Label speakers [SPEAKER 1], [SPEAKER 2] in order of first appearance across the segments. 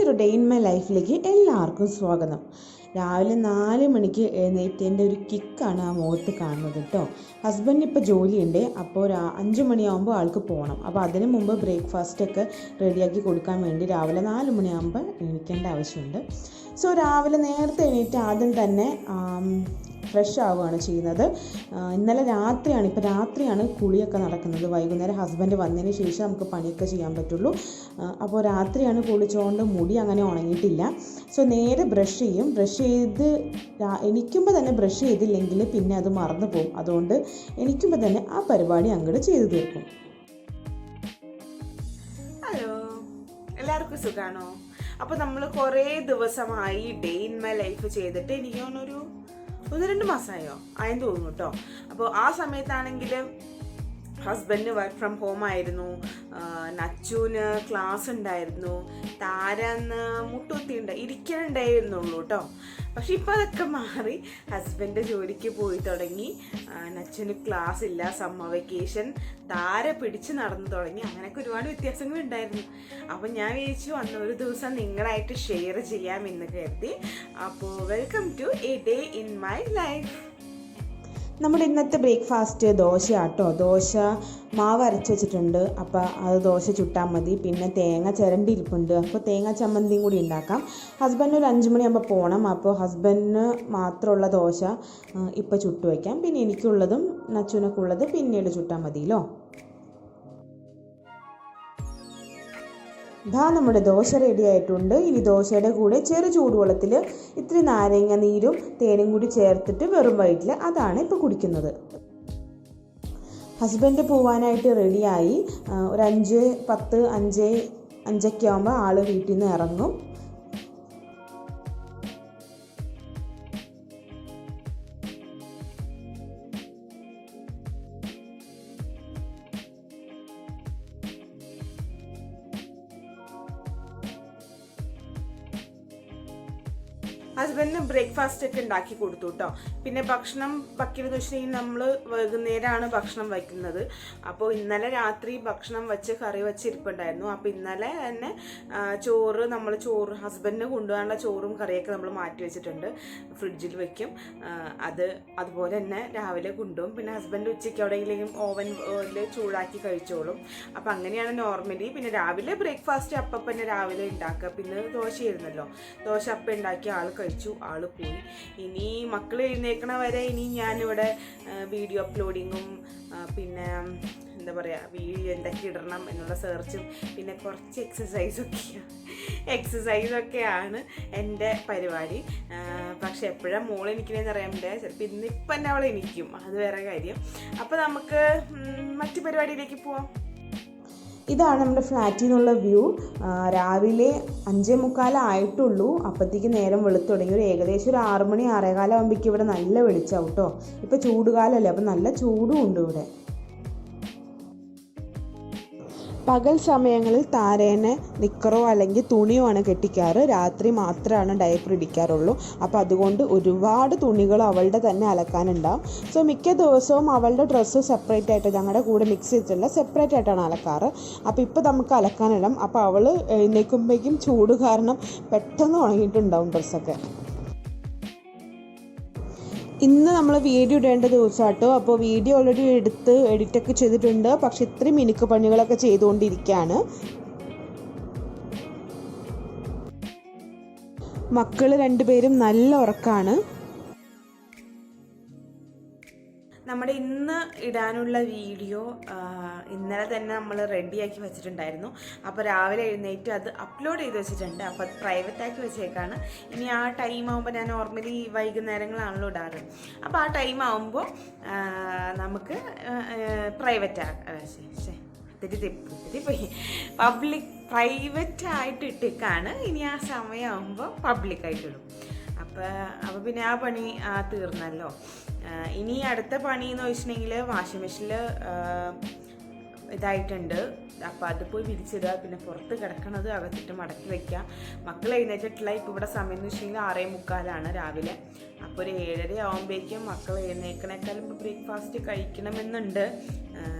[SPEAKER 1] പുതിയൊരു day in my ലൈഫിലേക്ക് എല്ലാവർക്കും സ്വാഗതം. രാവിലെ 4 മണിക്ക് എഴുന്നേറ്റതിൻ്റെ ഒരു കിക്കാണ് ആ മുഖത്ത് കാണുന്നത് കേട്ടോ. ഹസ്ബൻഡിന് ഇപ്പോൾ ജോലിയുണ്ട്, അപ്പോൾ 5 മണിയാകുമ്പോൾ ആൾക്ക് പോകണം. അപ്പോൾ അതിന് മുമ്പ് ബ്രേക്ക്ഫാസ്റ്റൊക്കെ റെഡിയാക്കി കൊടുക്കാൻ വേണ്ടി രാവിലെ 4 മണിയാകുമ്പോൾ എണീക്കേണ്ട ആവശ്യമുണ്ട്. സോ രാവിലെ നേരത്തെ എണീറ്റ് ആദ്യം തന്നെ ഫ്രഷ് ആവുകയാണ് ചെയ്യുന്നത്. ഇന്നലെ രാത്രിയാണ് കുളിയൊക്കെ നടക്കുന്നത്. വൈകുന്നേരം ഹസ്ബൻഡ് വന്നതിന് ശേഷം നമുക്ക് പണിയൊക്കെ ചെയ്യാൻ പറ്റുള്ളൂ. അപ്പോൾ രാത്രിയാണ് കുളിച്ചുകൊണ്ട് മുടി അങ്ങനെ ഉണങ്ങിയിട്ടില്ല. സോ നേരെ ബ്രഷ് ചെയ്ത് എണീക്കുമ്പോൾ തന്നെ ബ്രഷ് ചെയ്തില്ലെങ്കിൽ പിന്നെ അത് മറന്നു പോകും. അതുകൊണ്ട് എണീക്കുമ്പോൾ തന്നെ ആ പരിപാടി അങ്ങോട്ട് ചെയ്തു തീർക്കും.
[SPEAKER 2] ഹലോ, എല്ലാവർക്കും സുഖാണോ? അപ്പോൾ നമ്മൾ കുറേ ദിവസമായി ഡേ ഇൻ മൈ ലൈഫ് ചെയ്തിട്ട് എനിക്ക് തോന്നുന്നൊരു 1-2 മാസമായോ ആയെന്ന് തോന്നുന്നു കേട്ടോ. അപ്പോൾ ആ സമയത്താണെങ്കിൽ ഹസ്ബൻഡിന് വർക്ക് ഫ്രം ഹോം ആയിരുന്നു, നച്ചുവിന് ക്ലാസ് ഉണ്ടായിരുന്നു, താരന്ന് ഇരിക്കണുണ്ടായിരുന്നുള്ളൂ കേട്ടോ. പക്ഷെ ഇപ്പോൾ അതൊക്കെ മാറി. ഹസ്ബൻഡ് ജോലിക്ക് പോയി തുടങ്ങി, നച്ചുവിന് ക്ലാസ് ഇല്ല, സമ്മർ വെക്കേഷൻ, താര പിടിച്ച് നടന്നു തുടങ്ങി. അങ്ങനെയൊക്കെ ഒരുപാട് വ്യത്യാസങ്ങളുണ്ടായിരുന്നു. അപ്പം ഞാൻ വിചാരിച്ചു അന്ന് ഒരു ദിവസം നിങ്ങളായിട്ട് ഷെയർ ചെയ്യാമെന്ന് കരുതി. അപ്പോൾ welcome to a day in my life.
[SPEAKER 1] നമ്മുടെ ഇന്നത്തെ ബ്രേക്ക്ഫാസ്റ്റ് ദോശയാട്ടോ. ദോശ മാവ് അരച്ച് വെച്ചിട്ടുണ്ട്, അപ്പോൾ അത് ദോശ ചുട്ടാൽ മതി. പിന്നെ തേങ്ങ ചിരണ്ടി ഇരിപ്പുണ്ട്, അപ്പോൾ തേങ്ങ ചമ്മന്തിയും കൂടി ഉണ്ടാക്കാം. ഹസ്ബൻഡ് ഒരു 5 മണിയാകുമ്പോൾ പോകണം, അപ്പോൾ ഹസ്ബൻഡിന് മാത്രമുള്ള ദോശ ഇപ്പോൾ ചുട്ടു വയ്ക്കാം. പിന്നെ എനിക്കുള്ളതും നച്ചുവിനൊക്കെ ഉള്ളത് പിന്നീട് ചുട്ടാൽ മതിയല്ലോ. നമ്മുടെ ദോശ റെഡി ആയിട്ടുണ്ട്. ഇനി ദോശയുടെ കൂടെ ചെറു ചൂടുവെള്ളത്തിൽ ഇത്തിരി നാരങ്ങ നീരും തേനും കൂടി ചേർത്തിട്ട് വെറും വയറ്റിൽ അതാണ് ഇപ്പോൾ കുടിക്കുന്നത്. ഹസ്ബൻഡ് പോവാനായിട്ട് റെഡിയായി. ഒരു 5:10-5:05 ആകുമ്പോൾ ആൾ വീട്ടിൽ നിന്ന് ഇറങ്ങും.
[SPEAKER 2] ഹസ്ബൻഡിന് ബ്രേക്ക്ഫാസ്റ്റ് ഒക്കെ ഉണ്ടാക്കി കൊടുത്തു കേട്ടോ. പിന്നെ ഭക്ഷണം വയ്ക്കുന്നതെന്ന് വെച്ചിട്ടുണ്ടെങ്കിൽ നമ്മൾ വൈകുന്നേരമാണ് ഭക്ഷണം വയ്ക്കുന്നത്. അപ്പോൾ ഇന്നലെ രാത്രി ഭക്ഷണം വെച്ച് കറി വെച്ചിരിപ്പുണ്ടായിരുന്നു. അപ്പോൾ ഇന്നലെ തന്നെ ചോറ് ഹസ്ബൻഡിന് കൊണ്ടുപോകാനുള്ള ചോറും കറിയൊക്കെ നമ്മൾ മാറ്റി വെച്ചിട്ടുണ്ട്, ഫ്രിഡ്ജിൽ വെക്കും. അതുപോലെ തന്നെ രാവിലെ കൊണ്ടുപോകും. പിന്നെ ഹസ്ബൻഡ് ഉച്ചയ്ക്ക് എവിടെയെങ്കിലും ഓവനിൽ ചൂടാക്കി കഴിച്ചോളും. അപ്പോൾ അങ്ങനെയാണ് നോർമലി. പിന്നെ രാവിലെ ബ്രേക്ക്ഫാസ്റ്റ് അപ്പം തന്നെ രാവിലെ ഉണ്ടാക്കുക. പിന്നെ ദോശയായിരുന്നല്ലോ, ദോശ അപ്പം ഉണ്ടാക്കി ആൾ കഴിച്ചു, ആള് പോയി. ഇനി മക്കൾ എഴുന്നേക്കണ വരെ ഇനി ഞാനിവിടെ വീഡിയോ അപ്ലോഡിങ്ങും പിന്നെ എന്താ പറയുക, വീഡിയോ എന്തൊക്കെ ഇടണം എന്നുള്ള സെർച്ചും പിന്നെ കുറച്ച് എക്സസൈസൊക്കെയാണ് എൻ്റെ പരിപാടി. പക്ഷെ എപ്പോഴാണ് മോൾ എനിക്കണെന്ന് അറിയാൻ പറ്റില്ല. ചിലപ്പോൾ ഇന്നിപ്പം തന്നെ അവൾ എനിക്കും, അത് വേറെ കാര്യം. അപ്പോൾ നമുക്ക് മറ്റു പരിപാടിയിലേക്ക് പോവാം.
[SPEAKER 1] ഇതാണ് നമ്മുടെ ഫ്ലാറ്റിൽ നിന്നുള്ള വ്യൂ. രാവിലെ 5:45 ആയിട്ടുള്ളൂ, അപ്പോഴത്തേക്ക് നേരം വെളുത്തു തുടങ്ങി. ഏകദേശം ഒരു 6 മണി 6:15 ആകുമ്പോഴേക്കും ഇവിടെ നല്ല വെളിച്ചാവും കേട്ടോ. ഇപ്പോൾ ചൂടുകാലമല്ലേ, അപ്പോൾ നല്ല ചൂടും ഉണ്ട് ഇവിടെ. പകൽ സമയങ്ങളിൽ താരേനെ നിക്കറോ അല്ലെങ്കിൽ തുണിയോ ആണ് കെട്ടിക്കാറ്. രാത്രി മാത്രമാണ് ഡയപ്പർ ഇടിക്കാറുള്ളൂ. അപ്പോൾ അതുകൊണ്ട് ഒരുപാട് തുണികൾ അവളുടെ തന്നെ അലക്കാനുണ്ടാവും. സോ മിക്ക ദിവസവും അവളുടെ ഡ്രസ്സ് സെപ്പറേറ്റ് ആയിട്ട് ഞങ്ങളുടെ കൂടെ മിക്സ് ചെയ്തിട്ടുള്ള സെപ്പറേറ്റ് ആയിട്ടാണ് അലക്കാറ്. അപ്പോൾ ഇപ്പോൾ നമുക്ക് അലക്കാനിടാം. അപ്പോൾ അവൾ എഴുന്നേൽക്കുമ്പോഴേക്കും ചൂട് കാരണം പെട്ടെന്ന് ഉണങ്ങിയിട്ടുണ്ടാവും ഡ്രസ്സൊക്കെ. ഇന്ന് നമ്മൾ വീഡിയോ ഇടേണ്ട ദിവസമാട്ടോ. അപ്പോൾ വീഡിയോ ഓൾറെഡി എഡിറ്റൊക്കെ ചെയ്തിട്ടുണ്ട്. പക്ഷെ ഇത്രയും മിനുക്ക് പണികളൊക്കെ ചെയ്തുകൊണ്ടിരിക്കുകയാണ്. മക്കൾ 2 പേരും നല്ല ഉറക്കമാണ്.
[SPEAKER 2] നമ്മുടെ ഇന്ന് ഇടാനുള്ള വീഡിയോ ഇന്നലെ തന്നെ നമ്മൾ റെഡിയാക്കി വെച്ചിട്ടുണ്ടായിരുന്നു. അപ്പോൾ രാവിലെ എഴുന്നേറ്റ് അത് അപ്ലോഡ് ചെയ്ത് വെച്ചിട്ടുണ്ട്. അപ്പോൾ അത് പ്രൈവറ്റാക്കി വെച്ചേക്കാണ്. ഇനി ആ ടൈം ആകുമ്പോൾ ഞാൻ നോർമലി വൈകുന്നേരങ്ങളാണല്ലോ ഇടാറ്. അപ്പോൾ ആ ടൈം ആകുമ്പോൾ നമുക്ക് പ്രൈവറ്റായിട്ട് ഇട്ടേക്കാണ്. ഇനി ആ സമയമാകുമ്പോൾ പബ്ലിക്കായിട്ടിടും. അപ്പോൾ പിന്നെ ആ പണി തീർന്നല്ലോ. ഇനി അടുത്ത പണി എന്ന് വെച്ചിട്ടുണ്ടെങ്കിൽ വാഷിംഗ് മെഷീനിൽ ഇതായിട്ടുണ്ട്. അപ്പോൾ അത് പോയി വിരിച്ചിടുക. പിന്നെ പുറത്ത് കിടക്കണത് അകത്തിട്ട് മടക്കി വയ്ക്കുക. മക്കൾ എഴുന്നേറ്റിട്ടില്ല. ഇപ്പോൾ ഇവിടെ സമയം എന്ന് വെച്ചിട്ടുണ്ടെങ്കിൽ 6:45 രാവിലെ. അപ്പോൾ ഒരു 7:30 ആകുമ്പോഴേക്കും മക്കൾ എഴുന്നേക്കണേക്കാളും ബ്രേക്ക്ഫാസ്റ്റ് കഴിക്കണമെന്നുണ്ട്.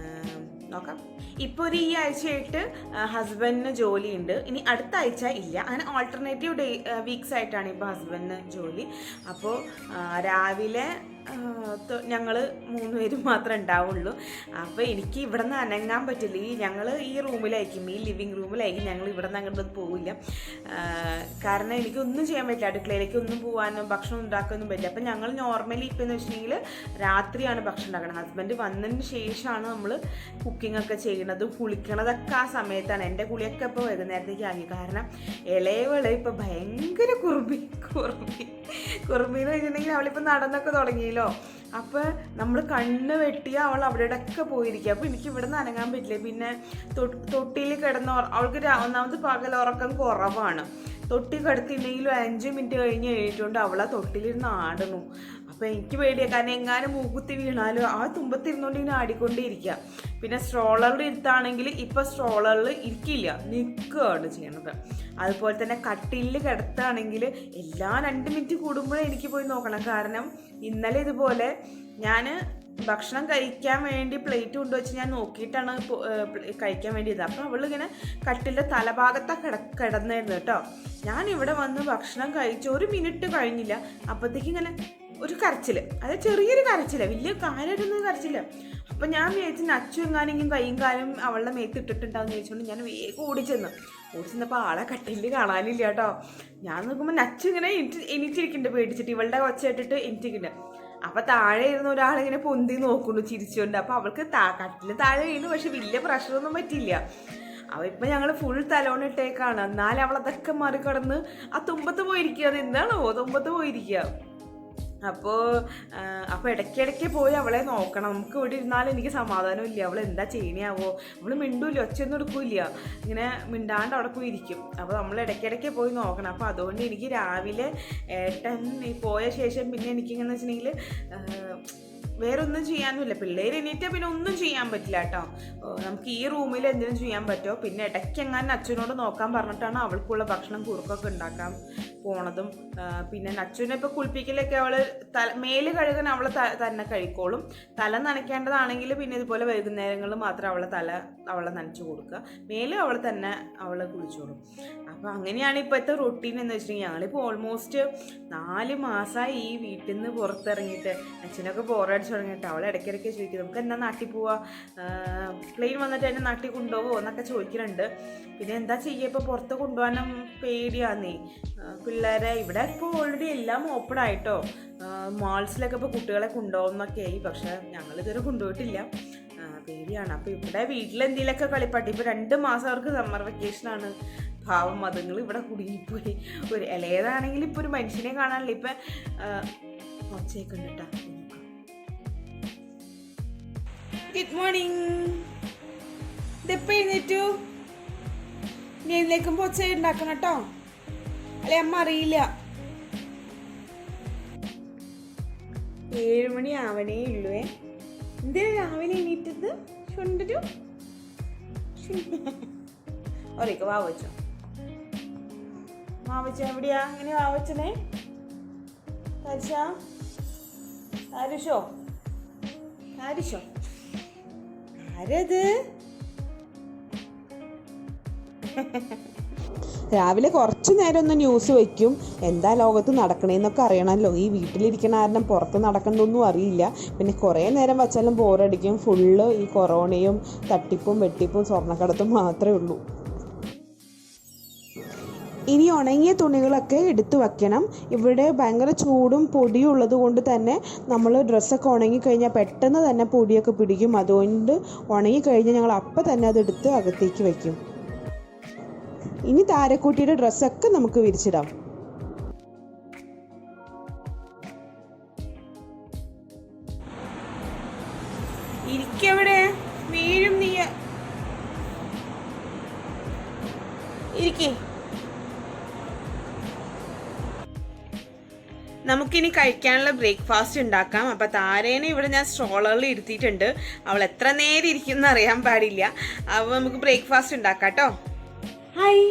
[SPEAKER 2] നോക്കാം. ഇപ്പോൾ ഈ ആഴ്ചയായിട്ട് ഹസ്ബൻഡിന് ജോലിയുണ്ട്. ഇനി അടുത്ത ആഴ്ച ഇല്ല. അങ്ങനെ ആൾട്ടർനേറ്റീവ് വീക്സ് ആയിട്ടാണ് ഇപ്പോൾ ഹസ്ബൻഡിന് ജോലി. അപ്പോൾ രാവിലെ ഞങ്ങൾ 3 പേരും മാത്രമേ ഉണ്ടാവുള്ളൂ. അപ്പോൾ എനിക്ക് ഇവിടെ നിന്ന് അനങ്ങാൻ പറ്റില്ല. ഞങ്ങൾ ഈ റൂമിലായിരിക്കും, ഈ ലിവിങ് റൂമിലായിരിക്കും. ഞങ്ങൾ ഇവിടെ നിന്ന് അങ്ങോട്ട് പോവില്ല. കാരണം എനിക്കൊന്നും ചെയ്യാൻ പറ്റില്ല. അടുക്കളയിലേക്ക് ഒന്നും പോകാനും ഭക്ഷണം ഉണ്ടാക്കാനൊന്നും പറ്റില്ല. അപ്പം ഞങ്ങൾ നോർമലി ഇപ്പം എന്ന് വെച്ചിട്ടുണ്ടെങ്കിൽ രാത്രിയാണ് ഭക്ഷണം ഉണ്ടാക്കണം. ഹസ്ബൻഡ് വന്നതിന് ശേഷമാണ് നമ്മൾ കുക്കിംഗ് ഒക്കെ ചെയ്യണതും കുളിക്കണതൊക്കെ ആ സമയത്താണ്. എൻ്റെ കുളിയൊക്കെ ഇപ്പോൾ വൈകുന്നേരത്തേക്ക് ആക്കി. കാരണം ഇളയവള് ഇപ്പോൾ ഭയങ്കര കുറുമ്പി എന്ന് വെച്ചിട്ടുണ്ടെങ്കിൽ അവളിപ്പോൾ നടന്നൊക്കെ തുടങ്ങിയല്ലോ. അപ്പോൾ നമ്മൾ കണ്ണ് വെട്ടിയാൽ അവൾ അവിടെയൊക്കെ പോയിരിക്കുക. അപ്പോൾ എനിക്ക് ഇവിടെ നിന്ന് അനങ്ങാൻ പറ്റില്ല. പിന്നെ തൊട്ടിയിൽ കിടന്ന് അവൾക്ക് ഒന്നാമത് പകൽ ഉറക്കം കുറവാണ്. തൊട്ടി കിടത്തിയിട്ടുണ്ടെങ്കിലും 5 മിനിറ്റ് കഴിഞ്ഞ് കഴിഞ്ഞിട്ടുണ്ട് അവളെ തൊട്ടിലിരുന്ന് ആടണു. അപ്പോൾ എനിക്ക് പേടിയാണ്. കാരണം എങ്ങാനും മൂക്കുത്തി വീണാലും ആ തുമ്പത്തിരുന്നുകൊണ്ട് ഇങ്ങനെ ആടിക്കൊണ്ടേയിരിക്കുക. പിന്നെ സ്ട്രോളറിൽ ഇരുത്താണെങ്കിൽ ഇപ്പം സ്ട്രോളറിൽ ഇരിക്കില്ല, നിൽക്കുകയാണ് ചെയ്യണത്. അതുപോലെ തന്നെ കട്ടിലിൽ കിടത്താണെങ്കിൽ എല്ലാ 2 മിനിറ്റ് കൂടുമ്പോഴേ എനിക്ക് പോയി നോക്കണം. കാരണം ഇന്നലെ ഇതുപോലെ ഞാൻ ഭക്ഷണം കഴിക്കാൻ വേണ്ടി പ്ലേറ്റ് കൊണ്ടുവച്ച് ഞാൻ നോക്കിയിട്ടാണ് കഴിക്കാൻ വേണ്ടിയത്. അപ്പോൾ അവളിങ്ങനെ കട്ടിലിൻ്റെ തലഭാഗത്താണ് കിടന്നിരുന്നു കേട്ടോ. ഞാൻ ഇവിടെ വന്ന് ഭക്ഷണം കഴിച്ച് 1 മിനിറ്റ് കഴിഞ്ഞില്ല, അപ്പോഴത്തേക്ക് ഇങ്ങനെ ഒരു കരച്ചിൽ, അത് ചെറിയൊരു കരച്ചില്ല, വലിയ കാര്യമായിട്ടൊന്നും കരച്ചില്ല. അപ്പം ഞാൻ വിചാരിച്ചു നച്ചു എങ്ങാനെങ്കിലും കൈയും കാലും അവളുടെ മേത്ത് ഇട്ടിട്ടുണ്ടാവും ചോദിച്ചുകൊണ്ട് ഞാൻ വേഗം ഓടിച്ചെന്നപ്പോൾ ആളെ കട്ടിലിൽ കാണാനില്ല കേട്ടോ. ഞാൻ നോക്കുമ്പോൾ നച്ചു ഇങ്ങനെ എനിച്ചിരിക്കുന്നുണ്ട് പേടിച്ചിട്ട്, ഇവളുടെ ഒച്ച ഇട്ടിട്ട് എനിച്ചിരിക്കുന്നുണ്ട്. അപ്പം താഴെ ഇരുന്ന ഒരാളിങ്ങനെ പൊന്തി നോക്കുന്നു ചിരിച്ചുകൊണ്ട്. അപ്പോൾ അവൾക്ക് കട്ടിൽ താഴെ വീണു, പക്ഷെ വലിയ പ്രഷറൊന്നും പറ്റിയില്ല. ഇപ്പം ഞങ്ങൾ ഫുൾ തലോണിട്ടേക്കാണ്. എന്നാലും അവളതൊക്കെ മറികടന്ന് ആ തുമ്പത്ത് പോയിരിക്കുക. അത് എന്താണോ തുമ്പത്ത് പോയിരിക്കുക. അപ്പോൾ ഇടയ്ക്കിടയ്ക്ക് പോയി അവളെ നോക്കണം. നമുക്ക് ഇവിടെ ഇരുന്നാലും എനിക്ക് സമാധാനമില്ല. അവൾ എന്താ ചെയ്യണയാവോ, അവൾ മിണ്ടൂല്ല, ഒച്ചയൊന്നും എടുക്കില്ല, ഇങ്ങനെ മിണ്ടാണ്ട് അവിടെ പോയി ഇരിക്കും. അപ്പോൾ നമ്മൾ ഇടയ്ക്കിടയ്ക്ക് പോയി നോക്കണം. അപ്പോൾ അതുകൊണ്ട് എനിക്ക് രാവിലെ ഏട്ടൻ പോയ ശേഷം പിന്നെ എനിക്കിങ്ങനെ വെച്ചിട്ടുണ്ടെങ്കിൽ വേറെ ഒന്നും ചെയ്യാനുമില്ല. പിള്ളേർ എണീറ്റാൽ പിന്നെ ഒന്നും ചെയ്യാൻ പറ്റില്ല കേട്ടോ. നമുക്ക് ഈ റൂമിൽ എന്തെങ്കിലും ചെയ്യാൻ പറ്റുമോ. പിന്നെ ഇടയ്ക്ക് എങ്ങാനും അച്ഛനോട് നോക്കാൻ പറഞ്ഞിട്ടാണ് അവൾക്കുള്ള ഭക്ഷണം കുറുക്കൊക്കെ ഉണ്ടാക്കാൻ പോണതും. പിന്നെ അച്ഛനെ ഇപ്പോൾ കുളിപ്പിക്കലൊക്കെ അവൾ മേല് കഴുകാൻ അവൾ തന്നെ കഴിക്കോളും. തല നനയ്ക്കേണ്ടതാണെങ്കിൽ പിന്നെ ഇതുപോലെ വൈകുന്നേരങ്ങളിൽ മാത്രം അവളെ നനച്ചു കൊടുക്കുക. മേല് അവൾ കുളിച്ചോളും. അപ്പോൾ അങ്ങനെയാണ് ഇപ്പോഴത്തെ റൊട്ടീൻ എന്ന് വെച്ചിട്ടുണ്ടെങ്കിൽ. ഞങ്ങളിപ്പോൾ ഓൾമോസ്റ്റ് 4 മാസമായി ഈ വീട്ടിൽ നിന്ന് പുറത്തിറങ്ങിയിട്ട്. അച്ഛനൊക്കെ ബോറടിച്ച് തുടങ്ങിയിട്ട് അവൾ ഇടയ്ക്കിടയ്ക്ക് ചോദിക്കും നമുക്ക് എന്താ നാട്ടിൽ പോവാ, പ്ലെയിൻ വന്നിട്ട് എന്നെ നാട്ടിൽ കൊണ്ടുപോകുമോ എന്നൊക്കെ ചോദിക്കുന്നുണ്ട്. പിന്നെ എന്താ ചെയ്യുക, ഇപ്പോൾ പുറത്ത് കൊണ്ടുപോകാനും പേടിയാന്നേ പിള്ളേരെ. ഇവിടെ ഇപ്പോൾ ഓൾറെഡി എല്ലാം ഓപ്പൺ ആയിട്ടോ. മാൾസിലൊക്കെ ഇപ്പോൾ കുട്ടികളെ കൊണ്ടുപോകുന്നൊക്കെ ആയി. പക്ഷെ ഞങ്ങളിതുവരെ കൊണ്ടുപോയിട്ടില്ല, പേടിയാണ്. അപ്പോൾ ഇവിടെ വീട്ടിലെന്തെങ്കിലുമൊക്കെ കളിപ്പാട്ടി. ഇപ്പോൾ 2 മാസം അവർക്ക് സമ്മർ വെക്കേഷനാണ്. പാവം മതങ്ങൾ ഇവിടെ കുടുങ്ങിപ്പോയി. ഒരു ഇളയതാണെങ്കിൽ ഇപ്പോൾ ഒരു മനുഷ്യനെ കാണാനില്ല. ഇപ്പം ഒച്ചയൊക്കെ ഉണ്ട് കേട്ടോ. Good morning. ഇതെപ്പോൾ എഴുന്നേറ്റു? ഇനി എഴുന്നേൽക്കുമ്പോൾ ഒച്ച ഉണ്ടാക്കണം കേട്ടോ, അല്ലെ അമ്മ അറിയില്ല. 7 മണി ആവണേ ഉള്ളുവേ. എന്തിനാ രാവിലെ എണീറ്റത്? ചുണ്ടരു ഒരേക്ക് വാവച്ചോ. വാവച്ച എവിടെയാ? അങ്ങനെ വാവച്ചനെ താരിഷോ ആരത്?
[SPEAKER 1] രാവിലെ കുറച്ച് നേരം ഒന്ന് ന്യൂസ് വയ്ക്കും, എന്താ ലോകത്ത് നടക്കണേന്നൊക്കെ അറിയണമല്ലോ. ഈ വീട്ടിലിരിക്കണ കാരണം പുറത്ത് നടക്കണമെന്നൊന്നും അറിയില്ല. പിന്നെ കുറേ നേരം വച്ചാലും ബോറടിക്കും. ഫുള്ള് ഈ കൊറോണയും തട്ടിപ്പും വെട്ടിപ്പും സ്വർണ്ണക്കടത്തും മാത്രമേ ഉള്ളൂ. ഇനി ഉണങ്ങിയ തുണികളൊക്കെ എടുത്തു വയ്ക്കണം. ഇവിടെ ഭയങ്കര ചൂടും പൊടിയും ഉള്ളത് കൊണ്ട് തന്നെ നമ്മൾ ഡ്രസ്സൊക്കെ ഉണങ്ങിക്കഴിഞ്ഞാൽ പെട്ടെന്ന് തന്നെ പൊടിയൊക്കെ പിടിക്കും. അതുകൊണ്ട് ഉണങ്ങിക്കഴിഞ്ഞാൽ ഞങ്ങൾ അപ്പം തന്നെ അതെടുത്ത് അകത്തേക്ക് വയ്ക്കും. ഇനി താരക്കുട്ടിയുടെ ഡ്രസ്സൊക്കെ നമുക്ക് വിരിച്ചിടാം.
[SPEAKER 2] ഇരിക്കവിടെ വീഴും നീ. ഇരിക്കേ. നമുക്കിനി കഴിക്കാനുള്ള ബ്രേക്ക്ഫാസ്റ്റ് ഉണ്ടാക്കാം. അപ്പം താരേനെ ഇവിടെ ഞാൻ സ്ട്രോളറിൽ ഇരുത്തിയിട്ടുണ്ട്. അവൾ എത്ര നേരം ഇരിക്കുമെന്ന് അറിയാൻ പാടില്ല. അപ്പോൾ നമുക്ക് ബ്രേക്ക്ഫാസ്റ്റ് ഉണ്ടാക്കാം കേട്ടോ. ഹായ്.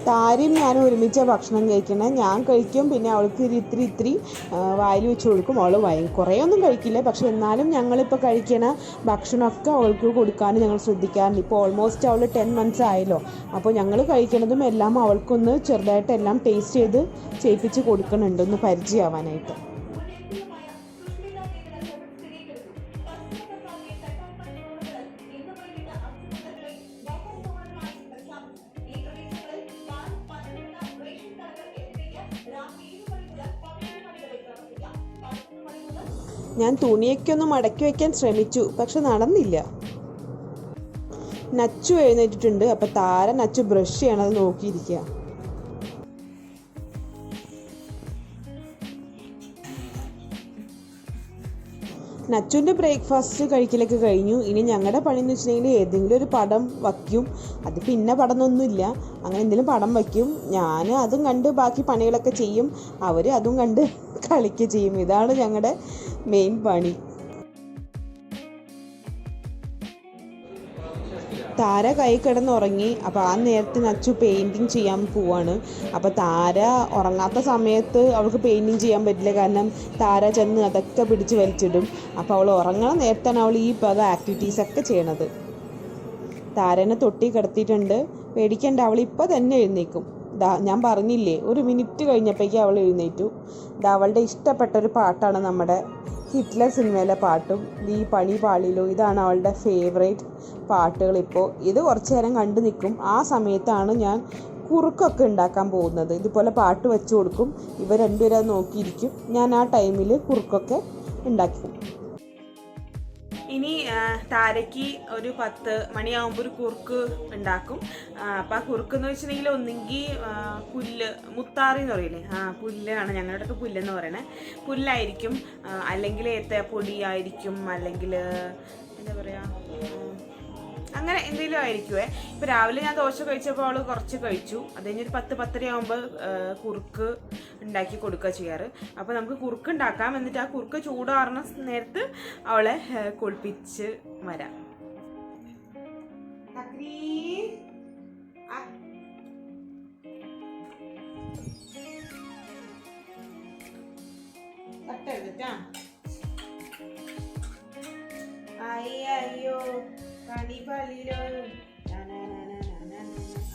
[SPEAKER 1] താരയും ഞാനും ഒരുമിച്ച ഭക്ഷണം കഴിക്കണേ. ഞാൻ കഴിക്കും, പിന്നെ അവൾക്ക് ഇത്തിരി വായിൽ വെച്ച് കൊടുക്കും. അവൾ കുറേ ഒന്നും കഴിക്കില്ല, പക്ഷെ എന്നാലും ഞങ്ങളിപ്പോൾ കഴിക്കണ ഭക്ഷണമൊക്കെ അവൾക്ക് കൊടുക്കാൻ ഞങ്ങൾ ശ്രദ്ധിക്കാറുണ്ട്. ഇപ്പോൾ ഓൾമോസ്റ്റ് അവൾ 10 months ആയല്ലോ. അപ്പോൾ ഞങ്ങൾ കഴിക്കണതും എല്ലാം അവൾക്കൊന്ന് ചെറുതായിട്ട് എല്ലാം ടേസ്റ്റ് ചെയ്ത് ചെയ്യിപ്പിച്ച് കൊടുക്കുന്നുണ്ട്, ഒന്ന് പരിചയമാവാനായിട്ട്. ഞാൻ തുണിയൊക്കെ ഒന്ന് മടക്കി വയ്ക്കാൻ ശ്രമിച്ചു, പക്ഷെ നടന്നില്ല. നച്ചു എഴുന്നേറ്റിട്ടുണ്ട്. അപ്പം താര നച്ചു ബ്രഷ് ചെയ്യണത് നോക്കിയിരിക്കുക. നച്ചുവിൻ്റെ ബ്രേക്ക്ഫാസ്റ്റ് കഴിക്കലൊക്കെ കഴിഞ്ഞു. ഇനി ഞങ്ങളുടെ പണി എന്ന് വെച്ചിട്ടുണ്ടെങ്കിൽ ഏതെങ്കിലും ഒരു പടം വയ്ക്കും. അത് പിന്നെ പടമൊന്നുമില്ല, അങ്ങനെ എന്തെങ്കിലും പടം വയ്ക്കും. ഞാൻ അതും കണ്ട് ബാക്കി പണികളൊക്കെ ചെയ്യും, അവർ അതും കണ്ട് കളിക്കുക ചെയ്യും. ഇതാണ് ഞങ്ങളുടെ മെയിൻ പണി. താര കൈ കിടന്നുറങ്ങി. അപ്പോൾ ആ നേരത്തെ നച്ചു പെയിൻറ്റിങ് ചെയ്യാൻ പോവാണ്. അപ്പോൾ താര ഉറങ്ങാത്ത സമയത്ത് അവൾക്ക് പെയിൻറ്റിങ് ചെയ്യാൻ പറ്റില്ല, കാരണം താര ചെന്ന് അതൊക്കെ പിടിച്ച് വലിച്ചിടും. അപ്പോൾ അവൾ ഉറങ്ങണ നേരത്താണ് അവൾ ഈ പല ആക്ടിവിറ്റീസൊക്കെ ചെയ്യണത്. താരനെ തൊട്ടി കിടത്തിയിട്ടുണ്ട്, പേടിക്കേണ്ട, അവൾ ഇപ്പോൾ തന്നെ എഴുന്നേക്കും. ഞാൻ പറഞ്ഞില്ലേ, ഒരു മിനിറ്റ് കഴിഞ്ഞപ്പോഴേക്കും അവൾ എഴുന്നേറ്റു. അവളുടെ ഇഷ്ടപ്പെട്ടൊരു പാട്ടാണ് നമ്മുടെ ഹിറ്റ്ലർ സിനിമയിലെ പാട്ടും ഈ പണി പാളിയിലോ. ഇതാണ് അവളുടെ ഫേവറേറ്റ് പാട്ടുകൾ. ഇപ്പോൾ ഇത് കുറച്ച് നേരം കണ്ടു നിൽക്കും. ആ സമയത്താണ് ഞാൻ കുറുക്കൊക്കെ ഉണ്ടാക്കാൻ പോകുന്നത്. ഇതുപോലെ പാട്ട് വെച്ച് കൊടുക്കും, ഇവർ രണ്ടുപേരും അത് നോക്കിയിരിക്കും. ഞാൻ ആ ടൈമിൽ കുറുക്കൊക്കെ ഉണ്ടാക്കും.
[SPEAKER 2] ഇനി താരയ്ക്ക് ഒരു 10 മണിയാകുമ്പോൾ ഒരു കുറുക്ക് ഉണ്ടാക്കും. അപ്പം ആ കുറുക്കെന്ന് വെച്ചിട്ടുണ്ടെങ്കിൽ ഒന്നെങ്കിൽ പുല്ല്, മുത്താറി എന്ന് പറയില്ലേ, പുല്ലാണ് ഞങ്ങളുടെ അടുത്ത് പുല്ലെന്ന് പറയണേ. പുല്ലായിരിക്കും, അല്ലെങ്കിൽ ഏത്തപ്പൊടി ആയിരിക്കും, അല്ലെങ്കിൽ എന്താ പറയുക, അങ്ങനെ എന്തെങ്കിലും ആയിരിക്കുമേ. ഇപ്പോൾ രാവിലെ ഞാൻ ദോശ കഴിച്ചപ്പോൾ അവൾ കുറച്ച് കഴിച്ചു. അത് കഴിഞ്ഞൊരു 10-10:30 ആകുമ്പോൾ കുറുക്ക് ഉണ്ടാക്കി കൊടുക്കുക ചെയ്യാറ്. അപ്പോൾ നമുക്ക് കുറുക്ക് ഉണ്ടാക്കാം, എന്നിട്ട് ആ കുറുക്ക് ചൂടാറുന്ന നേരത്ത് അവളെ കുളിപ്പിച്ച് വരാം. അയ്യോ പണി പള്ളിയിലോ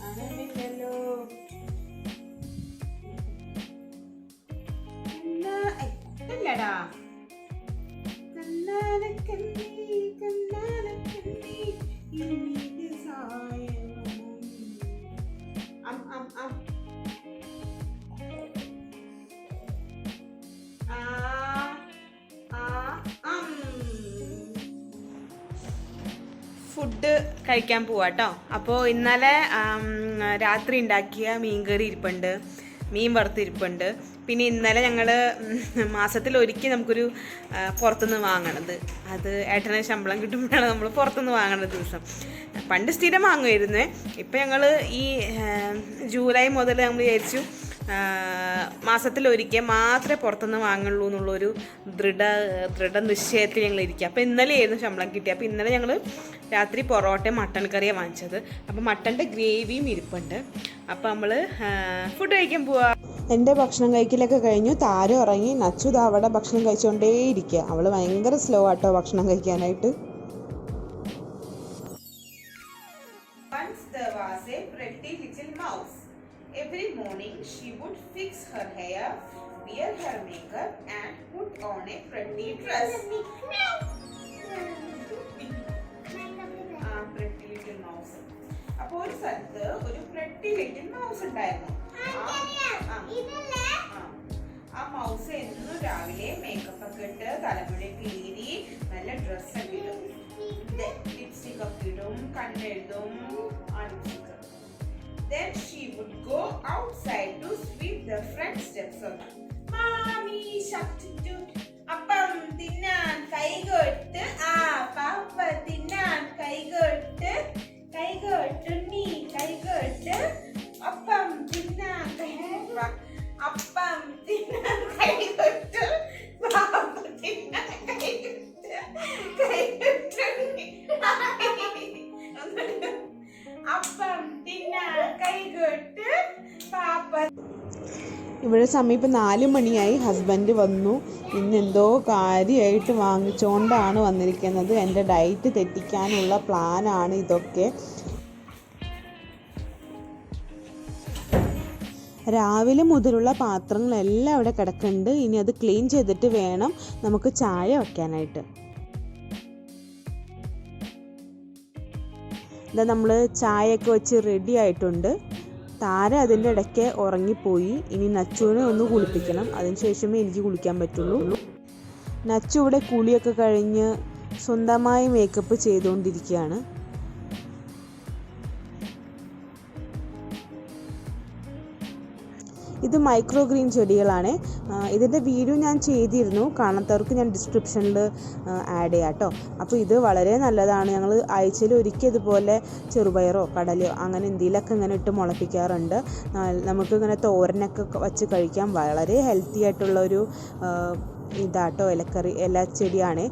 [SPEAKER 2] അനമില്ലല്ലോ. ഇല്ലടാ കണ്ണാനക്കണ്ണി കണ്ണാനക്കണ്ണി ഇന്നിത് സായം ഫുഡ് കഴിക്കാൻ പോവാട്ടോ. അപ്പോൾ ഇന്നലെ രാത്രി ഉണ്ടാക്കിയ മീൻകറി ഇരിപ്പുണ്ട്, മീൻ വറുത്തിരിപ്പുണ്ട്. പിന്നെ ഇന്നലെ ഞങ്ങൾ മാസത്തിലൊരിക്കൽ നമുക്കൊരു പുറത്തുനിന്ന് വാങ്ങണത്, അത് ഏട്ടന് ശമ്പളം കിട്ടുമ്പോഴാണ് നമ്മൾ പുറത്തുനിന്ന് വാങ്ങണ ദിവസം. പണ്ട് സ്ഥിരം വാങ്ങുമായിരുന്നേ. ഇപ്പം ഞങ്ങൾ ഈ ജൂലൈ മുതൽ നമ്മൾ വിചാരിച്ചു മാസത്തിലൊരിക്കൽ മാത്രമേ പുറത്തുനിന്ന് വാങ്ങുള്ളൂ എന്നുള്ളൊരു ദൃഢനിശ്ചയത്തിൽ ഞങ്ങൾ ഇരിക്കുക. അപ്പോൾ ഇന്നലെയായിരുന്നു ശമ്പളം കിട്ടിയത്. അപ്പോൾ ഇന്നലെ ഞങ്ങൾ രാത്രി പൊറോട്ടയും മട്ടൻ കറിയാണ് വാങ്ങിച്ചത്. അപ്പോൾ മട്ടൻ്റെ ഗ്രേവിയും ഇരിപ്പുണ്ട്. അപ്പോൾ നമ്മൾ ഫുഡ് കഴിക്കാൻ പോവാ.
[SPEAKER 1] എൻ്റെ ഭക്ഷണം കഴിക്കലൊക്കെ കഴിഞ്ഞു. താര ഉറങ്ങി. നച്ചു അവിടെ ഭക്ഷണം കഴിച്ചുകൊണ്ടേയിരിക്കുക. അവൾ ഭയങ്കര സ്ലോ ആട്ടോ ഭക്ഷണം കഴിക്കാനായിട്ട്.
[SPEAKER 2] Every morning she would fix her hair, wear her makeup and put on a pretty dress. Pretty little mouse. അപ്പോൾ ഒരു സ്ഥലത്ത് ഒരു pretty little mouse ഉണ്ടായിരുന്നു. ആ മൗസ് എന്നും രാവിലെ മേക്കപ്പ് ഒക്കെ ഇട്ട് തലമുടിയൊക്കെ ഈരി നല്ല ഡ്രസ്സൊക്കെ ഇടും, ലിപ്സ്റ്റിക് ഒക്കെ ഇടും, കണ്ണെഴുതും, lipstick. Then she would go outside to sweep the front steps of Mommy substitute. Appam tinnan kaigotte papa tinnan kaigotte nee kaigotte appam tinnan kaigotte appam tinnan kaigotte papa tinnan kaigotte അപ്പം തിന്നാൻ കൈകൊട്ട്
[SPEAKER 1] ഇവിടെ സമയം ഇപ്പം 4 മണിയായി. Husband വന്നു. ഇന്നെന്തോ കാര്യമായിട്ട് വാങ്ങിച്ചുകൊണ്ടാണ് വന്നിരിക്കുന്നത്. എൻ്റെ ഡയറ്റ് തെറ്റിക്കാനുള്ള പ്ലാനാണ് ഇതൊക്കെ. രാവിലെ മുതലുള്ള പാത്രങ്ങളെല്ലാം ഇവിടെ കിടക്കുന്നുണ്ട്. ഇനി അത് ക്ലീൻ ചെയ്തിട്ട് വേണം നമുക്ക് ചായ വയ്ക്കാനായിട്ട്. ഇതാ നമ്മൾ ചായയൊക്കെ വെച്ച് റെഡി ആയിട്ടുണ്ട്. താര അതിൻ്റെ ഇടയ്ക്ക് ഉറങ്ങിപ്പോയി. ഇനി നച്ചുവിനെ ഒന്ന് കുളിപ്പിക്കണം. അതിനുശേഷമേ എനിക്ക് കുളിക്കാൻ പറ്റുള്ളൂ. നച്ചു ഇവിടെ കുളിയൊക്കെ കഴിഞ്ഞ് സ്വന്തമായി മേക്കപ്പ് ചെയ്തുകൊണ്ടിരിക്കുകയാണ്. ഇത് മൈക്രോ ഗ്രീൻ ചെടികളാണ്. ഇതിൻ്റെ വീഡിയോ ഞാൻ ചെയ്തിരുന്നു. കാണാത്തവർക്ക് ഞാൻ ഡിസ്ക്രിപ്ഷനിൽ ആഡ് ചെയ്യാം കേട്ടോ. അപ്പോൾ ഇത് വളരെ നല്ലതാണ്. ഞങ്ങൾ ആഴ്ചയിൽ ഒരിക്കൽ ഇതുപോലെ ചെറുപയറോ കടലയോ അങ്ങനെ എന്തെങ്കിലുമൊക്കെ ഇങ്ങനെ ഇട്ട് മുളപ്പിക്കാറുണ്ട്. നമുക്കിങ്ങനെ തോരനൊക്കെ വച്ച് കഴിക്കാൻ വളരെ ഹെൽത്തി ആയിട്ടുള്ളൊരു ഇതാട്ടോ ഇല ചെടിയാണ്.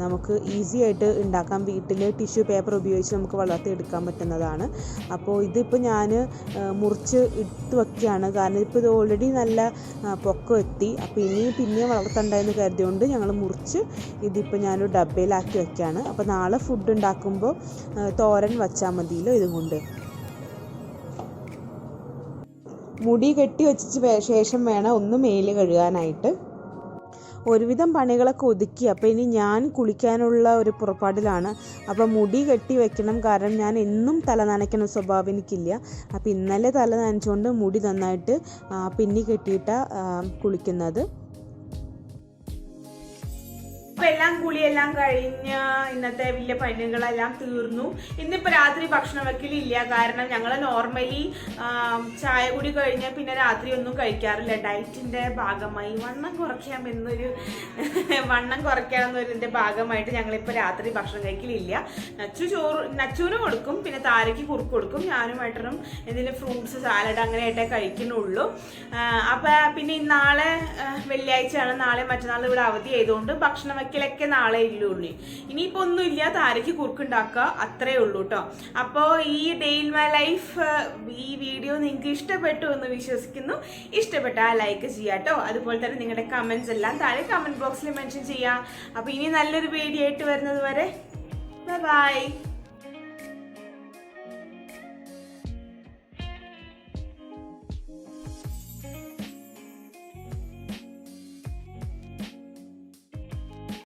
[SPEAKER 1] നമുക്ക് ഈസി ആയിട്ട് ഉണ്ടാക്കാം. വീട്ടിൽ ടിഷ്യൂ പേപ്പർ ഉപയോഗിച്ച് നമുക്ക് വളർത്തിയെടുക്കാൻ പറ്റുന്നതാണ്. അപ്പോൾ ഇതിപ്പോൾ ഞാൻ മുറിച്ച് ഇട്ട് വയ്ക്കുകയാണ്. കാരണം ഇപ്പോൾ ഇത് ഓൾറെഡി നല്ല പൊക്കം എത്തി. അപ്പോൾ പിന്നെ വളർത്തണ്ടെന്ന് കരുതിയോണ്ട് ഞങ്ങൾ മുറിച്ച് ഇതിപ്പോൾ ഞാനൊരു ഡബ്ബയിലാക്കി വയ്ക്കുകയാണ്. അപ്പോൾ നാളെ ഫുഡ് ഉണ്ടാക്കുമ്പോൾ തോരൻ വച്ചാൽ മതിയല്ലോ ഇതും കൊണ്ട്. മുടി കെട്ടി വെച്ച ശേഷം വേണം ഒന്ന് മേല് കഴുകാനായിട്ട്. ഒരുവിധം പണികളൊക്കെ ഒതുക്കി. അപ്പോൾ ഇനി ഞാൻ കുളിക്കാനുള്ള ഒരു പുറപ്പാടിലാണ്. അപ്പോൾ മുടി കെട്ടി വെക്കണം. കാരണം ഞാൻ എന്നും തല നനയ്ക്കുന്ന സ്വഭാവം എനിക്കില്ല. അപ്പോൾ ഇന്നലെ തല നനച്ചുകൊണ്ട് മുടി നന്നായിട്ട് പിന്നി കെട്ടിയിട്ടാണ് കുളിക്കുന്നത്.
[SPEAKER 2] അപ്പോൾ എല്ലാം കുളിയെല്ലാം കഴിഞ്ഞ് ഇന്നത്തെ വലിയ പണികളെല്ലാം തീർന്നു. ഇന്നിപ്പോൾ രാത്രി ഭക്ഷണം വെക്കലില്ല. കാരണം ഞങ്ങൾ നോർമലി ചായ കൂടി കഴിഞ്ഞാൽ പിന്നെ രാത്രി ഒന്നും കഴിക്കാറില്ല. ഡയറ്റിൻ്റെ ഭാഗമായി വണ്ണം കുറയ്ക്കാമെന്നൊരിതിൻ്റെ ഭാഗമായിട്ട് ഞങ്ങളിപ്പോൾ രാത്രി ഭക്ഷണം കഴിക്കലില്ല. നച്ചുവിന് കൊടുക്കും, പിന്നെ താരയ്ക്ക് കുറുക്ക് കൊടുക്കും. ഞാനും ഏട്ടനും എന്തെങ്കിലും ഫ്രൂട്ട്സ് സാലഡ് അങ്ങനെയായിട്ടേ കഴിക്കുന്നുള്ളൂ. അപ്പോൾ പിന്നെ നാളെ വെള്ളിയാഴ്ചയാണ്. നാളെ മറ്റന്നാൾ ഇവിടെ അവധി ആയതുകൊണ്ട് ഭക്ഷണം വെക്കലൊക്കെ നാളെ ഇല്ലുള്ളൂ. ഇനിയിപ്പോൾ ഒന്നുമില്ല, താരയ്ക്ക് കുറുക്കുണ്ടാക്കുക, അത്രേ ഉള്ളൂ കേട്ടോ. അപ്പോൾ ഈ ഡേ ഇൻ മൈ ലൈഫ് ഈ വീഡിയോ നിങ്ങൾക്ക് ഇഷ്ടപ്പെട്ടു എന്ന് വിശ്വസിക്കുന്നു. ഇഷ്ടപ്പെട്ടാൽ ലൈക്ക് ചെയ്യാം കേട്ടോ. അതുപോലെ തന്നെ നിങ്ങളുടെ കമൻസ് എല്ലാം താഴെ കമൻറ്റ് ബോക്സിൽ മെൻഷൻ ചെയ്യാം. അപ്പോൾ ഇനി നല്ലൊരു വീഡിയോ ആയിട്ട് വരുന്നത് വരെ ബൈ.